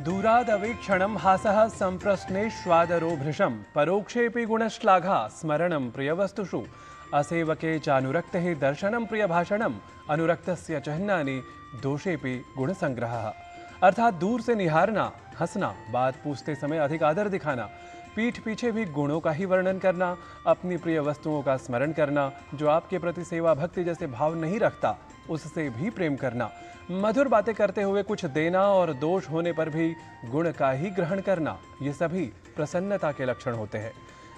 दूरादवीक्षणं हासः सम्प्रश्नेष्वादरो भृशं परोक्षेऽपि गुणश्लाघा स्मरणं प्रियवस्तुषु असेवके चानुरक्तेः दर्शनं प्रियभाषणम् अनुरक्तस्य चिह्नानि दोषेऽपि गुणसंग्रहः। अर्थात दूर से निहारना, हंसना, बात पूछते समय अधिक आदर दिखाना, पीठ पीछे भी गुणों का ही वर्णन करना, अपनी प्रिय वस्तुओं का स्मरण करना, जो आपके प्रति सेवा भक्ति जैसे भाव नहीं रखता उससे भी प्रेम करना, मधुर बातें करते हुए कुछ देना और दोष होने पर भी गुण का ही ग्रहण करना, ये सभी प्रसन्नता के लक्षण होते हैं।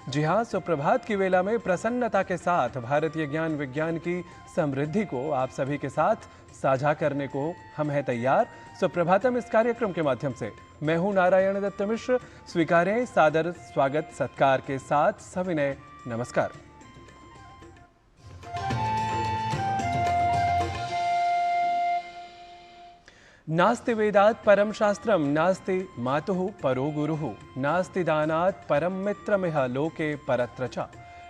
जी हाँ, सुप्रभात की वेला में प्रसन्नता के साथ भारतीय ज्ञान विज्ञान की समृद्धि को आप सभी के साथ साझा करने को हम हैं तैयार। सुप्रभातम इस कार्यक्रम के माध्यम से मैं हूं नारायण दत्त मिश्र। स्वीकारें सादर स्वागत सत्कार के साथ सविनय नमस्कार। नास्ति वेदात् परम शास्त्रम नास्ति मातुः परो गुरुः नास्ति दानात् परम मित्रमिह लोके परत्र च।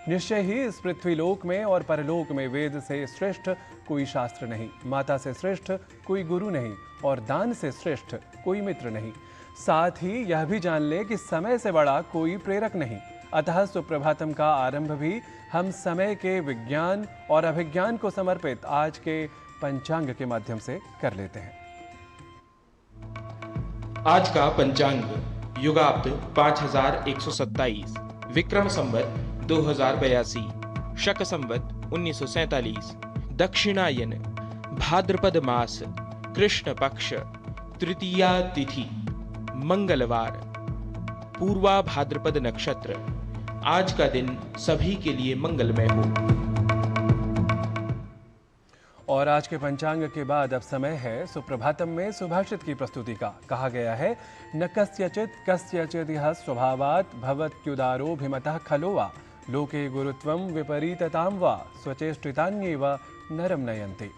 निश्चय ही इस पृथ्वी लोक में और परलोक में वेद से श्रेष्ठ कोई शास्त्र नहीं, माता से श्रेष्ठ कोई गुरु नहीं और दान से श्रेष्ठ कोई मित्र नहीं। साथ ही यह भी जान ले कि समय से बड़ा कोई प्रेरक नहीं। अतः सुप्रभातम का आरंभ भी हम समय के विज्ञान और अभिज्ञान को समर्पित आज के पंचांग के माध्यम से कर लेते हैं। आज का पंचांग युगाब्द 5127, विक्रम संवत 2082, शक संवत 1947, दक्षिणायन, भाद्रपद मास, कृष्ण पक्ष, तृतीया तिथि, मंगलवार, पूर्वा भाद्रपद नक्षत्र। आज का दिन सभी के लिए मंगलमय हो। और आज के पंचांग के बाद अब समय है सुप्रभातम में सुभाषित की प्रस्तुति का। कहा गया है, न कस्यचित् कस्यचित् यः स्वभावात् भवत्युदारोऽभिमतः खलो वा लोके गुरुत्वं विपरीततां वा स्वचेष्टितान्येव नरम नयन्ति।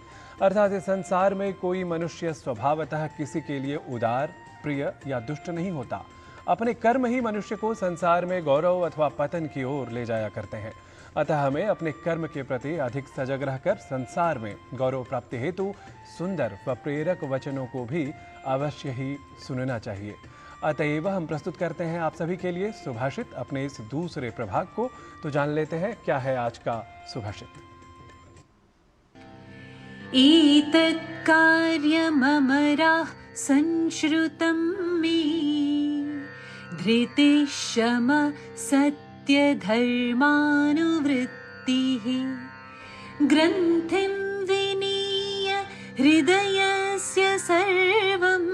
अर्थात इस संसार में कोई मनुष्य स्वभावतः किसी के लिए उदार, प्रिय या दुष्ट नहीं होता। अपने कर्म ही मनुष्य को संसार में गौरव अथवा पतन की ओर ले जाया करते हैं। अतः हमें अपने कर्म के प्रति अधिक सजग रहकर संसार में गौरव प्राप्ति हेतु सुंदर व प्रेरक वचनों को भी अवश्य ही सुनना चाहिए। अतएव हम प्रस्तुत करते हैं आप सभी के लिए सुभाषित अपने इस दूसरे प्रभाग को। तो जान लेते हैं क्या है आज का सुभाषित। एतत् कार्यममराः संश्रुतं मे धृतिः शमः धर्मानुवृत्तिः ग्रन्थिं विनीय हृदयस्य सर्वं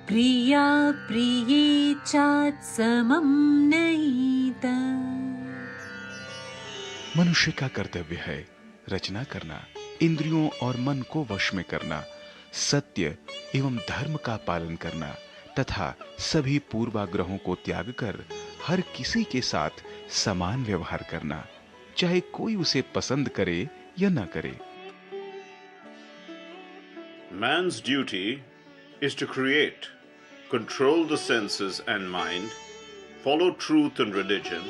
प्रिया प्रिये चात्समं नयेत। मनुष्य का कर्तव्य है रचना करना, इंद्रियों और मन को वश में करना, सत्य एवं धर्म का पालन करना तथा सभी पूर्वाग्रहों को त्याग कर हर किसी के साथ समान व्यवहार करना, चाहे कोई उसे पसंद करे या न करे। Man's duty is to create, control the senses and mind, follow truth and religion,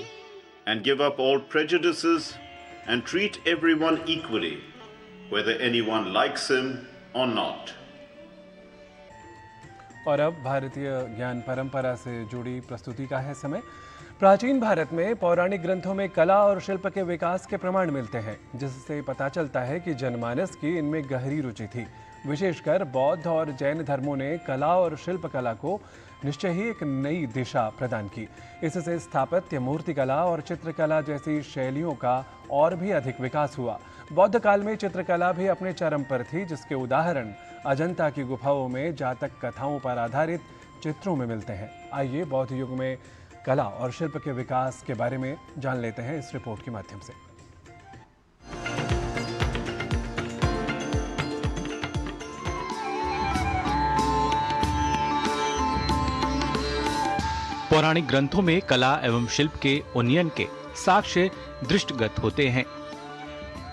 and give up all prejudices and treat everyone equally, whether anyone likes him or not. और अब भारतीय ज्ञान परंपरा से जुड़ी प्रस्तुति का है समय। प्राचीन भारत में पौराणिक ग्रंथों में कला और शिल्प के विकास के प्रमाण मिलते हैं, जिससे पता चलता है कि जनमानस की इनमें गहरी रुचि थी। विशेषकर बौद्ध और जैन धर्मों ने कला और शिल्प कला को निश्चय ही एक नई दिशा प्रदान की। इससे स्थापत्य, मूर्तिकला और चित्रकला जैसी शैलियों का और भी अधिक विकास हुआ। बौद्ध काल में चित्रकला भी अपने चरम पर थी, जिसके उदाहरण अजंता की गुफाओं में जातक कथाओं पर आधारित चित्रों में मिलते हैं। आइए बौद्ध युग में कला और शिल्प के विकास के बारे में जान लेते हैं इस रिपोर्ट के माध्यम से। पौराणिक ग्रंथों में कला एवं शिल्प के उन्नयन के साक्ष्य दृष्टिगत होते हैं।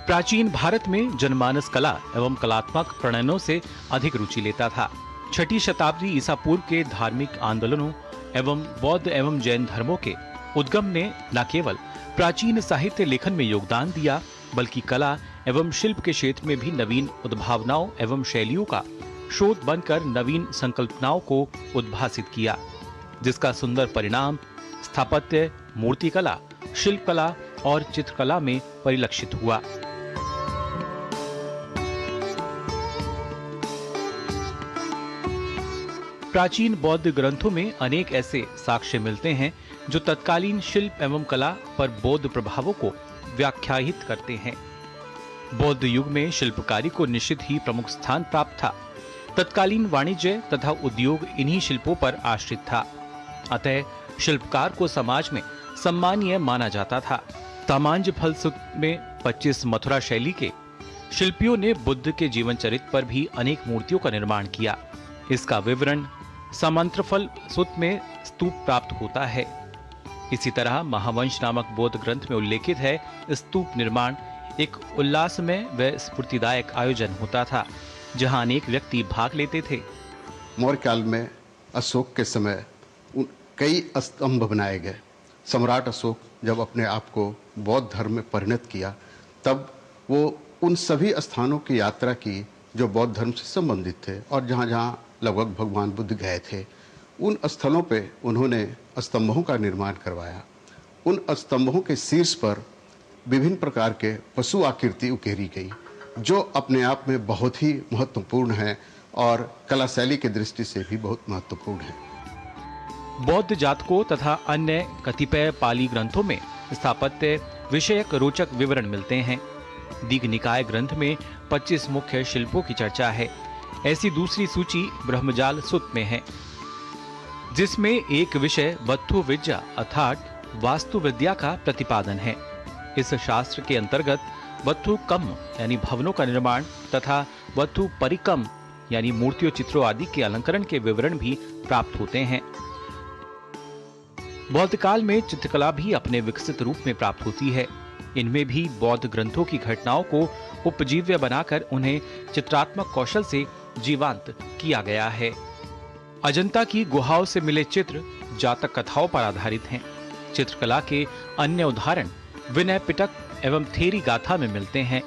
प्राचीन भारत में जनमानस कला एवं कलात्मक प्रणयनों से अधिक रुचि लेता था। 6ठी शताब्दी ईसा पूर्व के धार्मिक आंदोलनों एवं बौद्ध एवं जैन धर्मों के उद्गम ने न केवल प्राचीन साहित्य लेखन में योगदान दिया, बल्कि कला एवं शिल्प के क्षेत्र में भी नवीन उद्भावनाओं एवं शैलियों का शोध बनकर नवीन संकल्पनाओं को उद्भासित किया, जिसका सुंदर परिणाम स्थापत्य, मूर्तिकला, शिल्पकला और चित्रकला में परिलक्षित हुआ। प्राचीन बौद्ध ग्रंथों में अनेक ऐसे साक्ष्य मिलते हैं जो तत्कालीन शिल्प एवं कला पर बौद्ध प्रभावों को व्याख्यायित करते हैं। बौद्ध युग में शिल्पकारी को निश्चित ही प्रमुख स्थान प्राप्त था। तत्कालीन वाणिज्य तथा उद्योग इन्हीं शिल्पों पर आश्रित था। अतः शिल्पकार को समाज में सम्मानीय माना जाता था। तामांज फल सुत में 25 मथुरा शैली के शिल्पियों ने बुद्ध के जीवन चरित्र पर भी अनेक मूर्तियों का निर्माण किया। इसका विवरण सामंतफल सुत में स्तूप प्राप्त होता है। इसी तरह महावंश नामक बौद्ध ग्रंथ में उल्लेखित है, स्तूप निर्माण एक उल्लासमय व स्फूर्तिदायक आयोजन होता था, जहां अनेक व्यक्ति भाग लेते थे। मौर्य काल में अशोक के समय कई स्तंभ बनाए गए। सम्राट अशोक जब अपने आप को बौद्ध धर्म में परिणत किया, तब वो उन सभी स्थानों की यात्रा की जो बौद्ध धर्म से संबंधित थे और जहाँ जहाँ लगभग भगवान बुद्ध गए थे, उन स्थलों पे उन्होंने स्तंभों का निर्माण करवाया। उन स्तंभों के शीर्ष पर विभिन्न प्रकार के पशु आकृति उकेरी गई, जो अपने आप में बहुत ही महत्वपूर्ण है और कला शैली की दृष्टि से भी बहुत महत्वपूर्ण है। बौद्ध जातकों तथा अन्य कतिपय पाली ग्रंथों में स्थापत्य विषयक रोचक विवरण मिलते हैं। दीघ निकाय ग्रंथ में 25 मुख्य शिल्पों की चर्चा है। ऐसी दूसरी सूची ब्रह्मजाल सुत में है, जिसमें एक विषय वस्तु विद्या अर्थात वास्तु विद्या का प्रतिपादन है। इस शास्त्र के अंतर्गत वस्तु कम यानी भवनों का निर्माण तथा वस्तु परिकम यानी मूर्तियों, चित्रों आदि के अलंकरण के विवरण भी प्राप्त होते हैं। बौद्ध काल में चित्रकला भी अपने विकसित रूप में प्राप्त होती है। इनमें भी बौद्ध ग्रंथों की घटनाओं को उपजीव्य बनाकर उन्हें चित्रात्मक कौशल से जीवांत किया गया है। अजंता की गुहाओं से मिले चित्र जातक कथाओं पर आधारित हैं। चित्रकला के अन्य उदाहरण विनय पिटक एवं थेरी गाथा में मिलते हैं।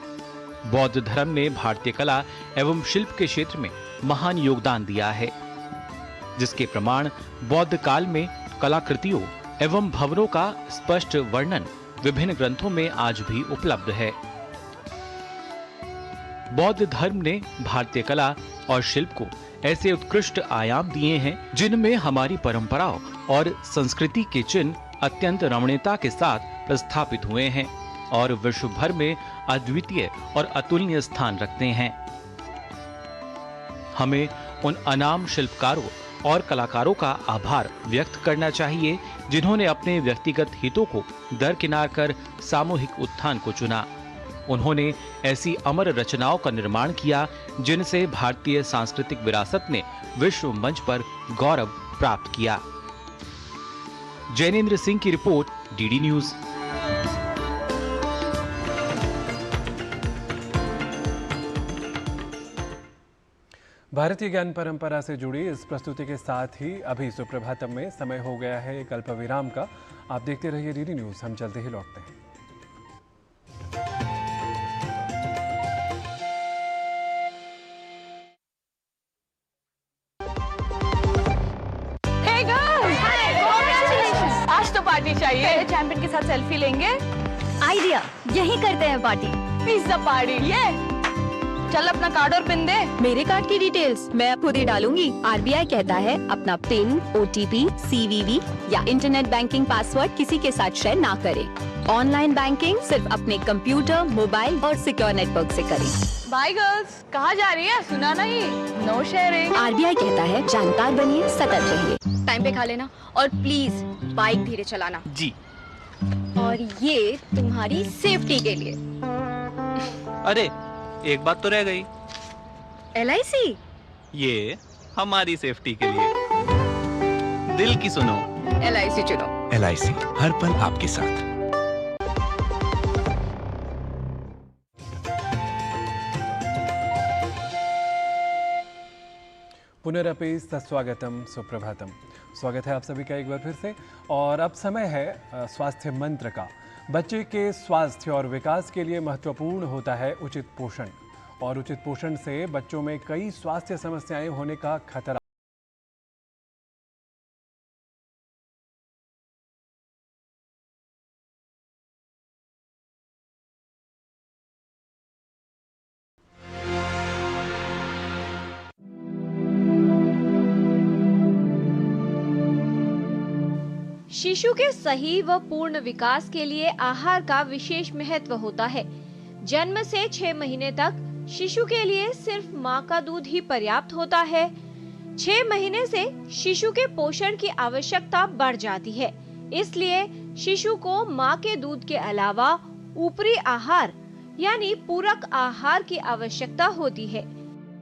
बौद्ध धर्म ने भारतीय कला एवं शिल्प के क्षेत्र में महान योगदान दिया है, जिसके प्रमाण बौद्ध काल में कलाकृतियों एवं भवनों का स्पष्ट वर्णन विभिन्न ग्रंथों में आज भी उपलब्ध है। बौद्ध धर्म ने भारतीय कला और शिल्प को ऐसे उत्कृष्ट आयाम दिए हैं, जिनमें हमारी परंपराओं और संस्कृति के चिन्ह अत्यंत रमणीयता के साथ प्रस्थापित हुए हैं और विश्व भर में अद्वितीय और अतुलनीय स्थान रखते हैं। हमें उन अनाम शिल्पकारों और कलाकारों का आभार व्यक्त करना चाहिए, जिन्होंने अपने व्यक्तिगत हितों को दरकिनार कर सामूहिक उत्थान को चुना। उन्होंने ऐसी अमर रचनाओं का निर्माण किया, जिनसे भारतीय सांस्कृतिक विरासत ने विश्व मंच पर गौरव प्राप्त किया। जैनेन्द्र सिंह की रिपोर्ट, डीडी न्यूज। भारतीय ज्ञान परंपरा से जुड़ी इस प्रस्तुति के साथ ही अभी सुप्रभातम में समय हो गया है एक अल्प विराम का। आप देखते रहिए डीडी न्यूज, हम जल्दी ही लौटते हैं। आज तो पार्टी चाहिए। चैंपियन के साथ सेल्फी लेंगे। आइडिया, यही करते हैं पार्टी। Pizza party. ये चल अपना कार्ड और पिन दे। मेरे कार्ड की डिटेल्स मैं खुद ही डालूंगी। आरबीआई कहता है अपना पिन, ओटीपी, सीवीवी या इंटरनेट बैंकिंग पासवर्ड किसी के साथ शेयर ना करें। ऑनलाइन बैंकिंग सिर्फ अपने कंप्यूटर, मोबाइल और सिक्योर नेटवर्क से करें। बाय गर्ल्स, कहाँ जा रही है? सुना नहीं, नो शेयरिंग। आरबीआई कहता है जानकार बनिए, सतर्क रहिए। टाइम पे खा लेना और प्लीज बाइक धीरे चलाना। जी। और ये तुम्हारी सेफ्टी के लिए। अरे एक बात तो रह गई। LIC? ये हमारी सेफ्टी के लिए। दिल की सुनो, LIC चुनो। LIC हर पल आपके साथ। पुनरपि सस्वागतम, सुप्रभातम। स्वागत है आप सभी का एक बार फिर से। और अब समय है स्वास्थ्य मंत्र का। बच्चे के स्वास्थ्य और विकास के लिए महत्वपूर्ण होता है उचित पोषण। और उचित पोषण से बच्चों में कई स्वास्थ्य समस्याएं होने का खतरा। शिशु के सही व पूर्ण विकास के लिए आहार का विशेष महत्व होता है। जन्म से 6 महीने तक शिशु के लिए सिर्फ माँ का दूध ही पर्याप्त होता है। 6 महीने से शिशु के पोषण की आवश्यकता बढ़ जाती है, इसलिए शिशु को माँ के दूध के अलावा ऊपरी आहार यानी पूरक आहार की आवश्यकता होती है।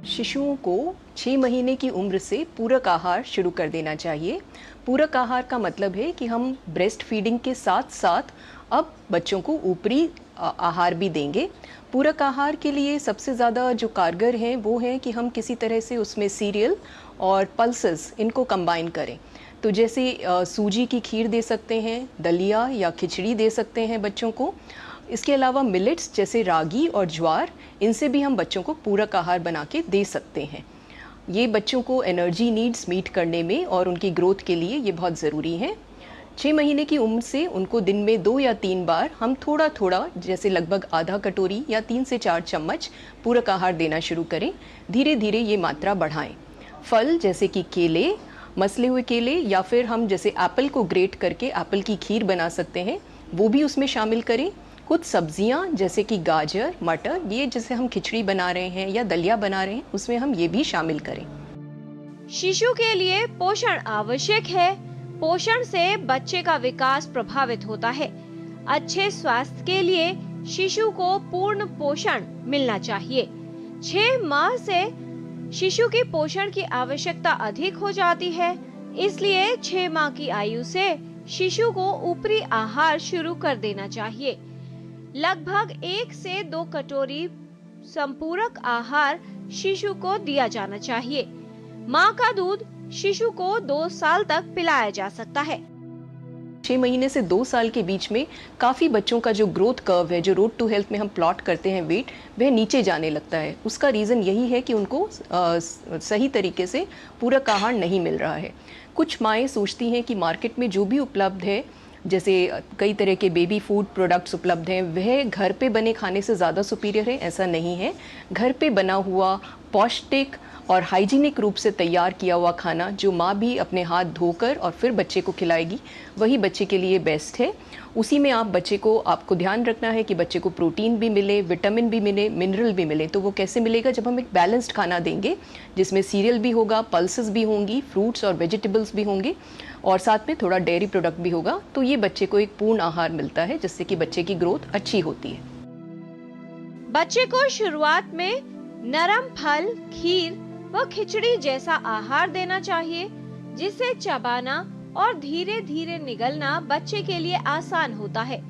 शिशुओं को 6 महीने की उम्र से पूरक आहार शुरू कर देना चाहिए। पूरक आहार का मतलब है कि हम ब्रेस्ट फीडिंग के साथ साथ अब बच्चों को ऊपरी आहार भी देंगे। पूरक आहार के लिए सबसे ज़्यादा जो कारगर हैं वो है कि हम किसी तरह से उसमें सीरियल और पल्सेस इनको कंबाइन करें। तो जैसे सूजी की खीर दे सकते हैं, दलिया या खिचड़ी दे सकते हैं बच्चों को। इसके अलावा मिलेट्स जैसे रागी और ज्वार, इनसे भी हम बच्चों को पूरक आहार बना के दे सकते हैं। ये बच्चों को एनर्जी नीड्स मीट करने में और उनकी ग्रोथ के लिए ये बहुत ज़रूरी है। 6 महीने की उम्र से उनको दिन में 2 या 3 बार हम थोड़ा थोड़ा जैसे लगभग आधा कटोरी या 3 से 4 चम्मच पूरक आहार देना शुरू करें। धीरे धीरे ये मात्रा बढ़ाएं। फल जैसे कि केले, मसले हुए केले या फिर हम जैसे एप्पल को ग्रेट करके एप्पल की खीर बना सकते हैं, वो भी उसमें शामिल करें। कुछ सब्जियां जैसे कि गाजर, मटर, ये जैसे हम खिचड़ी बना रहे हैं या दलिया बना रहे हैं, उसमें हम ये भी शामिल करें। शिशु के लिए पोषण आवश्यक है। पोषण से बच्चे का विकास प्रभावित होता है। अच्छे स्वास्थ्य के लिए शिशु को पूर्ण पोषण मिलना चाहिए। 6 माह से शिशु की पोषण की आवश्यकता अधिक हो जाती है, इसलिए 6 माह की आयु से शिशु को ऊपरी आहार शुरू कर देना चाहिए। लगभग 1 से 2 कटोरी संपूरक आहार शिशु को दिया जाना चाहिए। माँ का दूध शिशु को 2 साल तक पिलाया जा सकता है। 6 महीने से 2 साल के बीच में काफ़ी बच्चों का जो ग्रोथ कर्व है, जो रोड टू हेल्थ में हम प्लॉट करते हैं वेट, वह नीचे जाने लगता है। उसका रीज़न यही है कि उनको सही तरीके से पूरक आहार नहीं मिल रहा है। कुछ माएँ सोचती हैं कि मार्केट में जो भी उपलब्ध है, जैसे कई तरह के बेबी फूड प्रोडक्ट्स उपलब्ध हैं, वह घर पे बने खाने से ज़्यादा सुपीरियर है। ऐसा नहीं है। घर पे बना हुआ पौष्टिक और हाइजीनिक रूप से तैयार किया हुआ खाना जो माँ भी अपने हाथ धोकर और फिर बच्चे को खिलाएगी, वही बच्चे के लिए बेस्ट है। उसी में आपको ध्यान रखना है कि बच्चे को प्रोटीन भी मिले, विटामिन भी मिले, मिनरल भी मिले। तो वो कैसे मिलेगा? जब हम एक बैलेंस्ड खाना देंगे जिसमें सीरियल भी होगा, पल्सेस भी होंगी, फ्रूट्स और वेजिटेबल्स भी होंगे और साथ में थोड़ा डेयरी प्रोडक्ट भी होगा। तो ये बच्चे को एक पूर्ण आहार मिलता है जिससे कि बच्चे की ग्रोथ अच्छी होती है। बच्चे को शुरुआत में नरम फल, खीर व खिचड़ी जैसा आहार देना चाहिए, जिससे चबाना और धीरे धीरे निगलना बच्चे के लिए आसान होता है।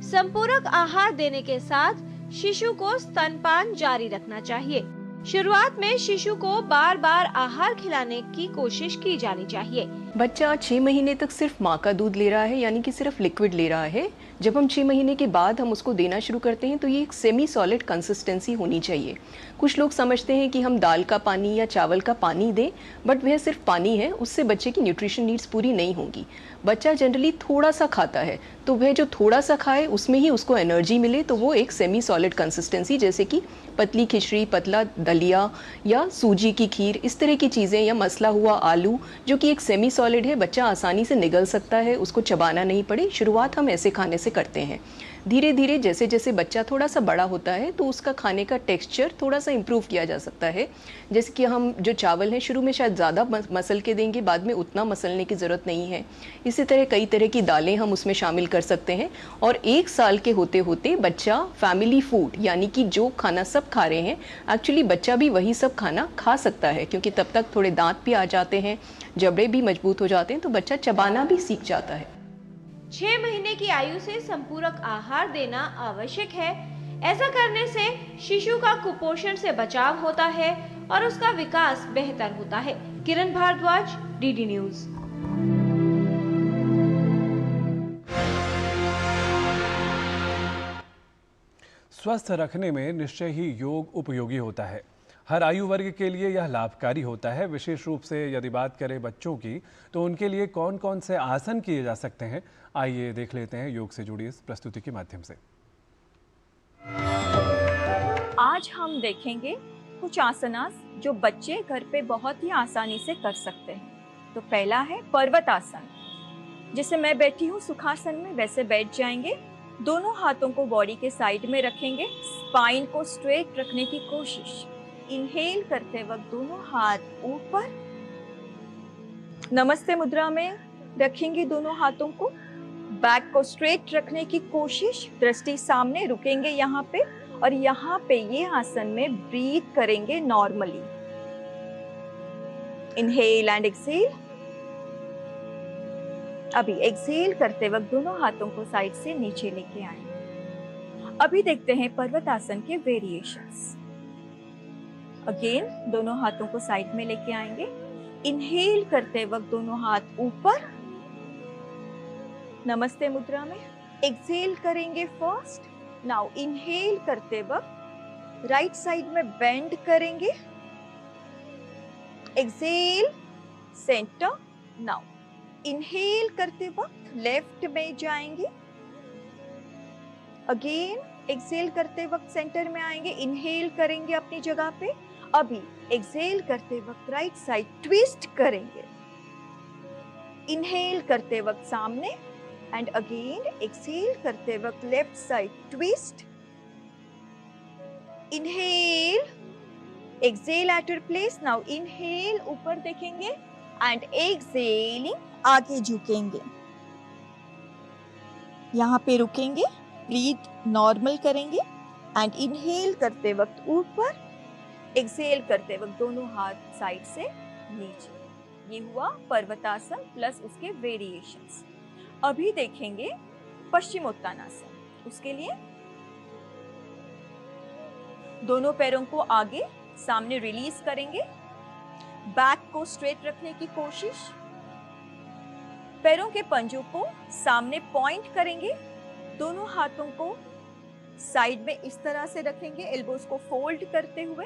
संपूरक आहार देने के साथ शिशु को स्तनपान जारी रखना चाहिए। शुरुआत में शिशु को बार बार आहार खिलाने की कोशिश की जानी चाहिए। बच्चा 6 महीने तक सिर्फ माँ का दूध ले रहा है, यानी कि सिर्फ लिक्विड ले रहा है। जब हम 6 महीने के बाद हम उसको देना शुरू करते हैं तो ये एक सेमी सॉलिड कंसिस्टेंसी होनी चाहिए। कुछ लोग समझते हैं कि हम दाल का पानी या चावल का पानी दें, बट वह सिर्फ पानी है, उससे बच्चे की न्यूट्रिशन नीड्स पूरी नहीं होंगी। बच्चा जनरली थोड़ा सा खाता है, तो वह जो थोड़ा सा खाए उसमें ही उसको एनर्जी मिले, तो वो एक सेमी सॉलिड कंसिस्टेंसी, जैसे कि पतली खिचड़ी, पतला दलिया या सूजी की खीर, इस तरह की चीज़ें, या मसला हुआ आलू जो कि एक सेमी सॉलिड है, बच्चा आसानी से निगल सकता है, उसको चबाना नहीं पड़े। शुरुआत हम ऐसे खाने से करते हैं। धीरे धीरे जैसे जैसे बच्चा थोड़ा सा बड़ा होता है तो उसका खाने का टेक्सचर थोड़ा सा इम्प्रूव किया जा सकता है। जैसे कि हम जो चावल हैं शुरू में शायद ज़्यादा मसल के देंगे, बाद में उतना मसलने की ज़रूरत नहीं है। इसी तरह कई तरह की दालें हम उसमें शामिल कर सकते हैं। और 1 साल के होते होते बच्चा फैमिली फूड, यानी कि जो खाना सब खा रहे हैं, एक्चुअली बच्चा भी वही सब खाना खा सकता है, क्योंकि तब तक थोड़े दांत भी आ जाते हैं, जबड़े भी मजबूत हो जाते हैं, तो बच्चा चबाना भी सीख जाता है। 6 महीने की आयु से संपूरक आहार देना आवश्यक है। ऐसा करने से शिशु का कुपोषण से बचाव होता है और उसका विकास बेहतर होता है। किरण भारद्वाज, डीडी न्यूज। स्वस्थ रखने में निश्चय ही योग उपयोगी होता है। हर आयु वर्ग के लिए यह लाभकारी होता है। विशेष रूप से यदि बात करें बच्चों की, तो उनके लिए कौन कौन से आसन किए जा सकते हैं, आइए देख लेते हैं योग से जुड़ी इस प्रस्तुति के माध्यम से। आज हम देखेंगे कुछ आसनास जो बच्चे घर पे बहुत ही आसानी से कर सकते हैं। तो पहला है पर्वत आसन। जैसे मैं बैठी हूँ सुखासन में, वैसे बैठ जाएंगे। दोनों हाथों को बॉडी के साइड में रखेंगे, स्पाइन को स्ट्रेट रखने की कोशिश। इनहेल करते वक्त दोनों हाथ ऊपर, नमस्ते मुद्रा में रखेंगे दोनों हाथों को। बैक को स्ट्रेट रखने की कोशिश, दृष्टि सामने, रुकेंगे यहाँ पे और यहाँ पे ये आसन में ब्रीथ करेंगे नॉर्मली। Inhale and exhale. अभी एक्सहेल करते वक्त दोनों हाथों को साइड से नीचे लेके आएंगे। अभी देखते हैं पर्वत आसन के वेरिएशंस। अगेन दोनों हाथों को साइड में लेके आएंगे। इनहेल करते वक्त दोनों हाथ ऊपर, नमस्ते मुद्रा में। एक्सहेल करेंगे फर्स्ट। नाउ इनहेल करते वक्त राइट साइड में बेंड करेंगे। Exhale centre. नाउ इनहेल करते वक्त लेफ्ट में जाएंगे। अगेन एक्सहेल करते वक्त सेंटर में आएंगे। इनहेल करेंगे अपनी जगह पे। अभी एक्सहेल करते वक्त राइट साइड ट्विस्ट करेंगे। इनहेल करते वक्त सामने एंड अगेन एक्सहेल करते वक्त left side twist. Inhale, exhale at your place. Now inhale ऊपर देखेंगे एंड एक्सहेलिंग आगे झुकेंगे। यहाँ पे रुकेंगे, ब्रीथ नॉर्मल करेंगे एंड इनहेल करते वक्त ऊपर, एक्सहेल करते वक्त दोनों हाथ साइड से नीचे। ये हुआ पर्वतासन प्लस उसके वेरिएशंस। अभी देखेंगे पश्चिमोत्तानासन। उसके लिए दोनों पैरों को आगे सामने रिलीज करेंगे। बैक को स्ट्रेट रखने की कोशिश। पैरों के पंजों को सामने पॉइंट करेंगे। दोनों हाथों को साइड में इस तरह से रखेंगे, एल्बोज को फोल्ड करते हुए।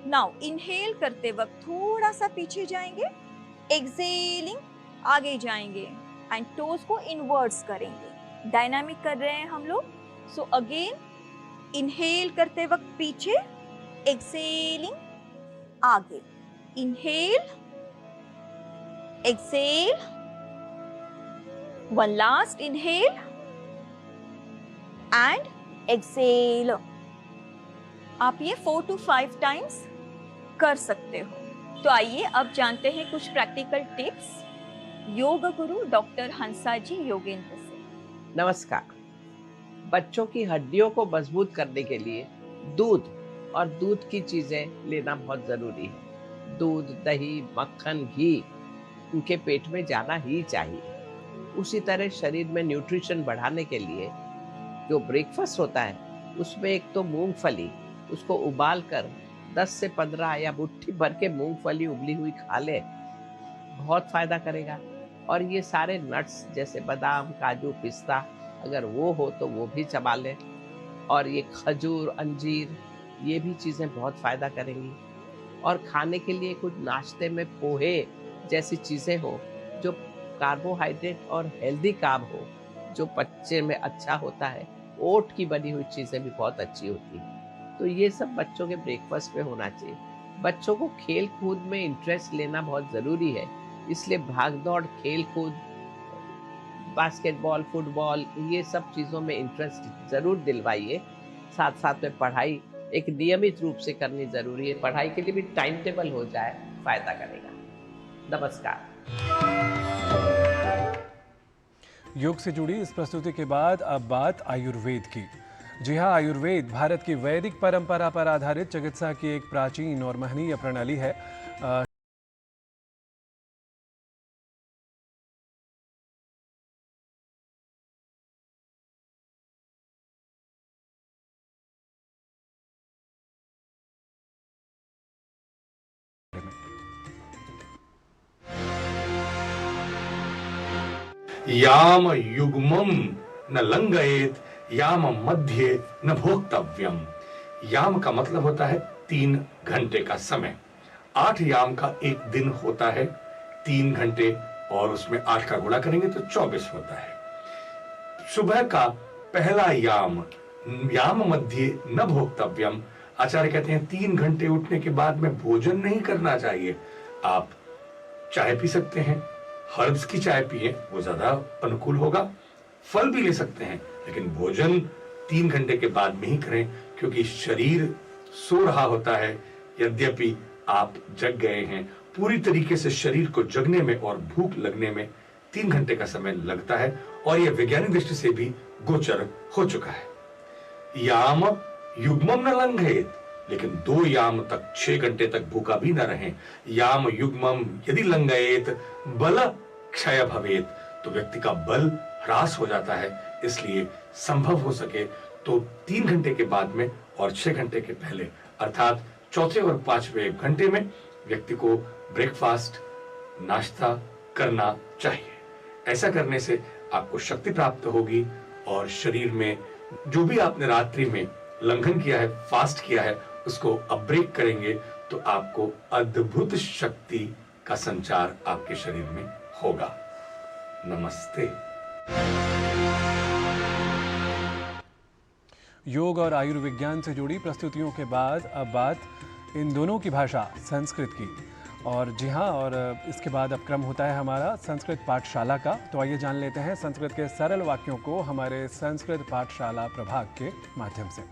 नाउ इनहेल करते वक्त थोड़ा सा पीछे जाएंगे। एक्सहेलिंग आगे जाएंगे एंड टोज को इनवर्ट्स करेंगे। डायनामिक कर रहे हैं हम लोग। सो अगेन इनहेल करते वक्त पीछे, एक्सहेलिंग आगे। Inhale, exhale, one last inhale and exhale. आप ये 4 to 5 टाइम्स कर सकते हो। तो आइए अब जानते हैं कुछ practical tips yoga guru doctor हंसा जी योगेंद्र से। नमस्कार। बच्चों की हड्डियों को मजबूत करने के लिए दूध और दूध की चीजें लेना बहुत जरूरी है। दूध, दही, मक्खन, घी उनके पेट में जाना ही चाहिए। उसी तरह शरीर में न्यूट्रिशन बढ़ाने के लिए जो ब्रेकफास्ट होता है उसमें एक तो मूंगफली, उसको उबाल कर 10 से 15 या मुट्ठी भर के मूंगफली उबली हुई खा ले, बहुत फायदा करेगा। और ये सारे नट्स जैसे बादाम, काजू, पिस्ता अगर वो हो तो वो भी चबा ले। और ये खजूर, अंजीर, ये भी चीज़ें बहुत फायदा करेंगी। और खाने के लिए कुछ नाश्ते में पोहे जैसी चीज़ें हो जो कार्बोहाइड्रेट और हेल्दी कार्ब हो, जो बच्चे में अच्छा होता है। ओट की बनी हुई चीज़ें भी बहुत अच्छी होती हैं। तो ये सब बच्चों के ब्रेकफास्ट में होना चाहिए। बच्चों को खेल कूद में इंटरेस्ट लेना बहुत ज़रूरी है, इसलिए भाग दौड़, खेल कूद, बास्केटबॉल, फुटबॉल, ये सब चीज़ों में इंटरेस्ट ज़रूर दिलवाइए। साथ साथ में पढ़ाई एक नियमित रूप से करनी ज़रूरी है। पढ़ाई के लिए भी टाइम टेबल हो जाए, फायदा करेगा। नमस्कार। योग से जुड़ी इस प्रस्तुति के बाद अब बात आयुर्वेद की। जी हाँ, आयुर्वेद भारत की वैदिक परंपरा पर आधारित चिकित्सा की एक प्राचीन और महनीय प्रणाली है। याम युग्मम न लंघयेत याम मध्ये न भोक्तव्यम। याम का मतलब होता है 3 घंटे का समय। 8 याम का एक दिन होता है 3 घंटे, और उसमें 8 का गुणा करेंगे तो 24 होता है। सुबह का पहला याम, याम मध्य न भोक्तव्यम, आचार्य कहते हैं 3 घंटे उठने के बाद में भोजन नहीं करना चाहिए। आप चाय पी सकते हैं, हर्ब्स की चाय पिए, वो ज्यादा अनुकूल होगा। फल भी ले सकते हैं, लेकिन भोजन 3 घंटे के बाद में ही करें, क्योंकि शरीर सो रहा होता है। यद्यपि आप जग गए हैं, पूरी तरीके से शरीर को जगने में और भूख लगने में 3 घंटे का समय लगता है, और यह वैज्ञानिक दृष्टि से भी गोचर हो चुका है। याम युग्मम न लंघेत, लेकिन 2 याम तक 6 घंटे तक भूखा भी न रहें। याम युग्मम यदि लंघयेत बल क्षय भवेत, तो व्यक्ति का बल ह्रास हो जाता है। इसलिए संभव हो सके तो 3 घंटे के बाद में और 6 घंटे के पहले, अर्थात चौथे और 5वें घंटे में व्यक्ति को ब्रेकफास्ट, नाश्ता करना चाहिए। ऐसा करने से आपको शक्ति प्राप्त होगी, और शरीर में जो भी आपने रात्रि में लंघन किया है, फास्ट किया है, उसको अब ब्रेक करेंगे तो आपको अद्भुत शक्ति का संचार आपके शरीर में होगा। नमस्ते। योग और आयुर्विज्ञान से जुड़ी प्रस्तुतियों के बाद अब बात इन दोनों की भाषा संस्कृत की। और जी हाँ, और इसके बाद अब क्रम होता है हमारा संस्कृत पाठशाला का। तो आइए जान लेते हैं संस्कृत के सरल वाक्यों को हमारे संस्कृत पाठशाला प्रभाग के माध्यम से।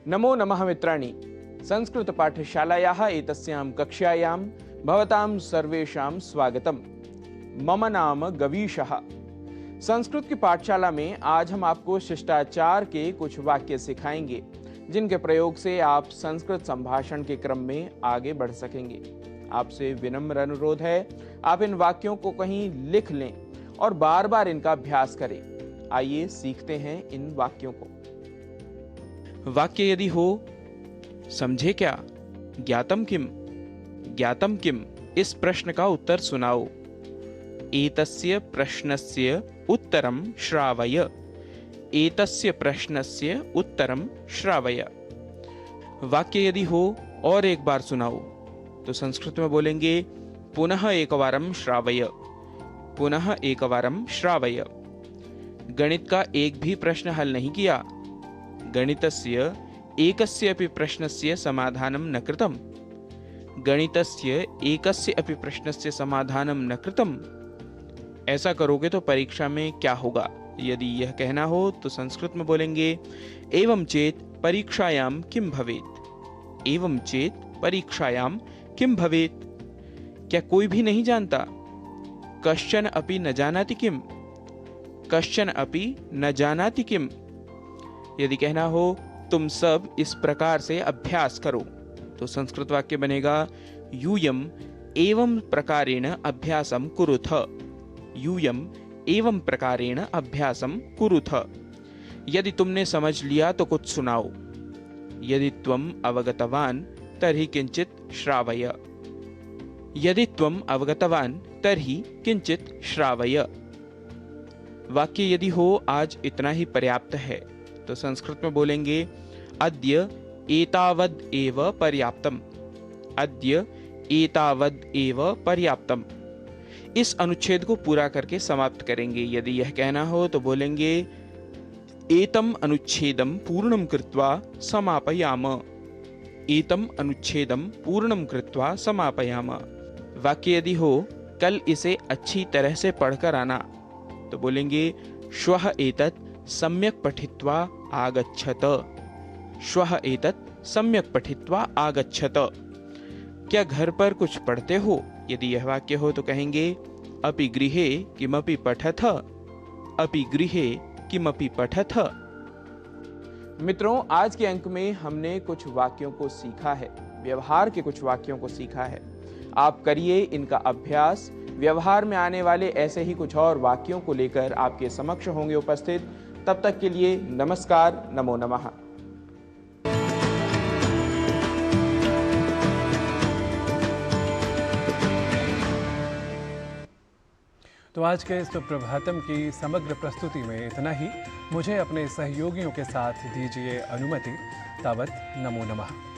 नमो नमः मित्राणि। संस्कृत पाठशालायाः एतस्यां कक्षायां भवतां सर्वेषां स्वागतम्। मम नाम गवीशः। संस्कृत की पाठशाला में आज हम आपको शिष्टाचार के कुछ वाक्य सिखाएंगे, जिनके प्रयोग से आप संस्कृत संभाषण के क्रम में आगे बढ़ सकेंगे। आपसे विनम्र अनुरोध है, आप इन वाक्यों को कहीं लिख लें और बार बार इनका अभ्यास करें। आइए सीखते हैं इन वाक्यों को। वाक्य यदि हो, समझे क्या, ज्ञातम किम, ज्ञातम किम, इस प्रश्न का उत्तर सुनाओ। एतस्य प्रश्नस्य उत्तरम श्रावय, एतस्य प्रश्नस्य उत्तरम श्रावय। वाक्य यदि हो और एक बार सुनाओ, तो संस्कृत में बोलेंगे पुनः एकवारं श्रावय, पुनः एकवारं श्रावय। गणित का एक भी प्रश्न हल नहीं किया, गणितस्य एकस्य अपि प्रश्नस्य समाधानं न कृतम्, गणितस्य एकस्य अपि प्रश्नस्य समाधानं न कृतम्। ऐसा करोगे तो परीक्षा में क्या होगा? यदि यह कहना हो तो संस्कृत में बोलेंगे एवं चेत परीक्षायां किम भवेत, एवं चेत परीक्षायां किम भवेत। क्या कोई भी नहीं जानता? कश्चन अपि न जानाति किम, कश्चन अपि न जानाति किम। यदि कहना हो तुम सब इस प्रकार से अभ्यास करो, तो संस्कृत वाक्य बनेगा यूयम एवं प्रकारेण अभ्यासम कुरुथ, यूयम एवं प्रकारेण अभ्यासम कुरुथ। यदि तुमने समझ लिया तो कुछ सुनाओ। यदि त्वम अवगतवान तर्हि किंचित श्रावय, यदि त्वम अवगतवान तर्हि किंचित श्रावय। वाक्य यदि हो आज इतना ही पर्याप्त है, तो संस्कृत में बोलेंगे अद्य एतावद एव पर्याप्तम, अद्य एतावद एव पर्याप्तम। इस अनुच्छेद को पूरा करके समाप्त करेंगे। यदि यह कहना हो तो बोलेंगे एतम अनुच्छेदम पूर्णम कृत्वा समापयाम, एतम अनुच्छेदम पूर्णम कृत्वा समापयाम। वाक्य यदि हो कल इसे अच्छी तरह से पढ़कर आना, तो बोलेंगे श्वः एतत् सम्यक् पठित्वा आगच्छत, श्वः एतत् सम्यक् पठित्वा आगच्छत। क्या घर पर कुछ पढ़ते हो? यदि यह वाक्य हो तो कहेंगे अपि गृहे किमपि पठथ, अपि गृहे किमपि पठथ। मित्रों, आज के अंक में हमने कुछ वाक्यों को सीखा है, व्यवहार के कुछ वाक्यों को सीखा है। आप करिए इनका अभ्यास। व्यवहार में आने वाले ऐसे ही कुछ और वाक्यों को लेकर आपके समक्ष होंगे उपस्थित। तब तक के लिए नमस्कार, नमो नमः। तो आज के सुप्रभातम की समग्र प्रस्तुति में इतना ही। मुझे अपने सहयोगियों के साथ दीजिए अनुमति। तावत नमो नमः।